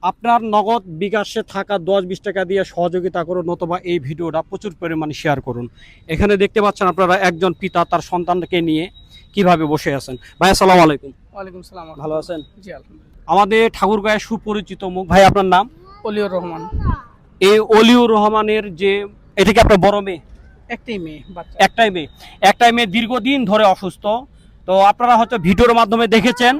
আপনার নগদ বিকাশে থাকা 10-20 টাকা দিয়ে সহযোগিতা করুন, অথবা এই ভিডিওটা প্রচুর পরিমাণে শেয়ার করুন। এখানে দেখতে পাচ্ছেন আপনারা একজন পিতা তার সন্তানকে নিয়ে কিভাবে বসে আছেন। ভাই আসসালামু আলাইকুম। ওয়ালাইকুম সালাম। ভালো আছেন? জি আলহামদুলিল্লাহ। আমাদের ঠাকুরগাঁয়ের সুপরিচিত মুখ। ভাই আপনার নাম? অলিউর রহমান। এই অলিউর রহমানের যে, এটা কি আপনার বড় মেয়ে? একটাই মেয়ে বাচ্চা। একটাই মেয়ে দীর্ঘদিন ধরে অসুস্থ। তো আপনারা হয়তো ভিডিওর মাধ্যমে দেখেছেন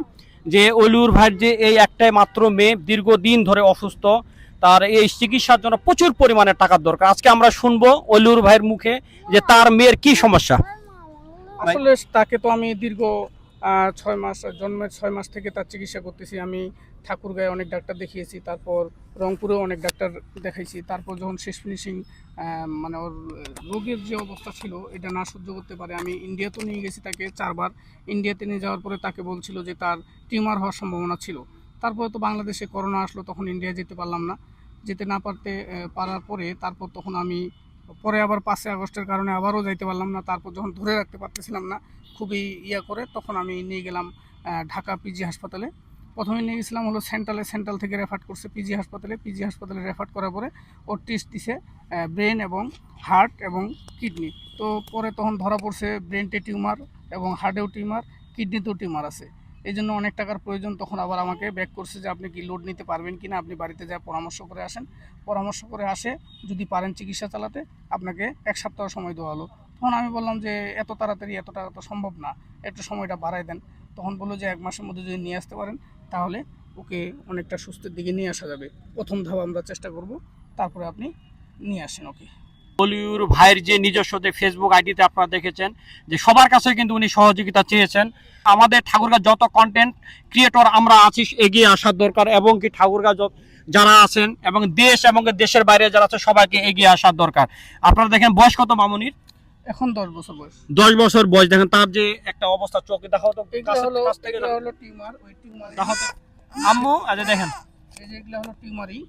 যে অলিউর ভাইয়ের যে এই একটাই মাত্র মেয়ে দীর্ঘদিন ধরে অসুস্থ, তার এই চিকিৎসার জন্য প্রচুর পরিমাণে টাকার দরকার। আজকে আমরা শুনবো অলিউর ভাইয়ের মুখে যে তার মেয়ের কি সমস্যা। আসলে তাকে তো আমি দীর্ঘ 6 মাস, জন্মের 6 মাস থেকে তার চিকিৎসা করতেছি। আমি ঠাকুরগাঁয়ে অনেক ডাক্তার দেখিয়েছি, তারপর রংপুরেও অনেক ডাক্তার দেখাইছি। তারপর যখন শেষ ফিনিশিং মানে ওর রোগের যে অবস্থা ছিল এটা না সহ্য করতে পারে, আমি ইন্ডিয়াতেও নিয়ে গেছি তাকে 4 বার। ইন্ডিয়াতে নিয়ে যাওয়ার পরে তাকে বলছিল যে তার টিউমার হওয়ার সম্ভাবনা ছিল। তারপরে তো বাংলাদেশে করোনা আসলো, তখন ইন্ডিয়া যেতে পারলাম না। যেতে না পারার পরে তারপর তখন আমি পরে আবার 5 আগস্টের কারণে আবারও যাইতে পারলাম না। তারপর যখন ধরে রাখতে পারতেছিলাম না, খুবই করে, তখন আমি নিয়ে গেলাম ঢাকা পিজি হাসপাতালে। প্রথমে নিয়ে গেছিলাম হলো সেন্ট্রাল থেকে রেফার করছে পিজি হাসপাতালে রেফার করার পরে ওর টেস্ট দিছে ব্রেন এবং হার্ট এবং কিডনি। তো পরে তখন ধরা পড়ছে ব্রেনটে টিউমার এবং হার্টেও টিউমার, কিডনিতেও টিউমার আছে। এই জন্য অনেক টাকার প্রয়োজন। তখন আবার আমাকে ব্যাক করছে যে আপনি কি লোড নিতে পারবেন কিনা, আপনি বাড়িতে যা পরামর্শ করে আসেন। পরামর্শ করে আসে যদি পারেন চিকিৎসা চালাতে, আপনাকে 1 সপ্তাহ সময় দেওয়া হলো। তখন আমি বললাম যে এত তাড়াতাড়ি এত টাকা তো সম্ভব না, একটু সময়টা বাড়ায় দেন। তখন বললো যে 1 মাসের মধ্যে যদি নিয়ে আসতে পারেন তাহলে ওকে অনেকটা সুস্থের দিকে নিয়ে আসা যাবে। প্রথম ধাপ আমরা চেষ্টা করব, তারপরে আপনি নিয়ে আসেন ওকে। অলিউর ভাইয়ের যে নিজস্ব যে ফেসবুক আইডিতে আপনারা দেখেছেন যে সবার কাছে কিন্তু উনি সহযোগিতা চেয়েছেন। আমাদের ঠাকুরগাঁ যত কন্টেন্ট ক্রিয়েটর আমরা আছি এগিয়ে আসার দরকার, এবং কি ঠাকুরগাঁ যারা আছেন এবং দেশ এবং দেশের বাইরে যারা আছে সবাইকে এগিয়ে আসার দরকার। আপনারা দেখেন বয়স কত মামুনির? এখন 10 বছর বয়স। 10 বছর বয়স। দেখেন তার যে একটা অবস্থা, চোখে দেখাও তো এগুলো হলো টিউমার। ওই টিউমার আম্মু আজ দেখেন এই যে এগুলো হলো টিউমারই।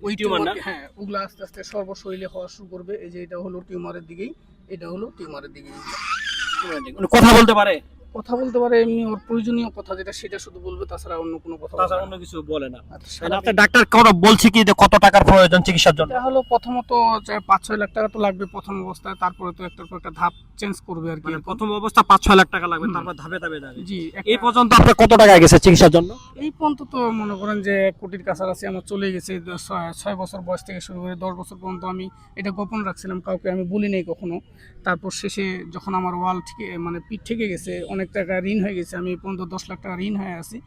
ওই টিউমার না? হ্যাঁ, ওগুলো আস্তে আস্তে সর্বশরীরে হওয়া শুরু করবে। এই যে এটা হলো টিউমারের দিকেই, এটা হলো টিউমারের দিকেই। কথা বলতে পারে? কথা বলতে পারে, এমনি ওর প্রয়োজনীয় কথা যেটা সেটা শুধু বলবে, তাছাড়া অন্য কোনো কথা বলবে না। অন্য কিছু বলে না। আচ্ছা, ডাক্তার বলছে কি যে কত টাকার প্রয়োজন চিকিৎসার জন্য? এটা হলো প্রথমত 5-6 লাখ টাকা তো লাগবে প্রথম অবস্থায়, তারপরে তো একটার পর একটা ধাপ চেঞ্জ করবে আর কি। প্রথম অবস্থা 5-6 লাখ টাকা লাগবে, তারপর ধাপে ধাপে যাবে। জি। এই পর্যন্ত আপনার কত টাকা গেছে চিকিৎসার জন্য? এই পর্যন্ত তো মনে করেন যে কোটির কাছাকাছি আমার চলে গেছে। 6 বছর বয়স থেকে শুরু করে 10 বছর পর্যন্ত আমি এটা গোপন রাখছিলাম, কাউকে আমি বলি নাই কখনো। তারপর শেষে যখন আমার ওয়াল থেকে মানে পিঠ থেকে গেছে, অনেক টাকা ঋণ হয়ে গেছে, আমি পর্যন্ত 10 লাখ টাকা ঋণ হয়ে আছি।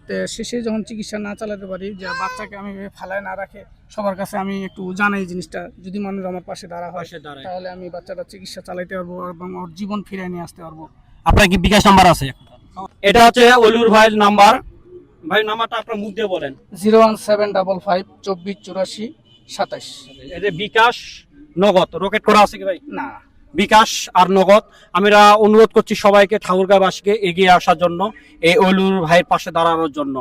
তো শেষে যখন চিকিৎসা না চালাতে পারি, যে বাচ্চাকে আমি ফেলায় না রাখে সবার কাছে আমি একটু জানাই জিনিসটা, যদি মানুষ আমার পাশে দাঁড়া হয় তাহলে আমি বাচ্চাটা চিকিৎসা চালাইতে পারবো এবং ওর জীবন ফিরিয়ে নিয়ে আসতে পারবো। আপনার কি বিকাশ নাম্বার আছে? এটা হচ্ছে অলিউর ভাইয়ের নাম্বার। ভাই নাম্বারটা আপনার মুখ দিয়ে বলেন। 01755 24 84 27। এই যে বিকাশ নগদ রকেট করা আছে কি ভাই? না, বিকাশ আর নগদ। আমরা অনুরোধ করছি সবাইকে ঠাকুরগাঁওবাসীকে এগিয়ে আসার জন্য, এই অলিউর ভাইয়ের পাশে দাঁড়ানোর জন্য।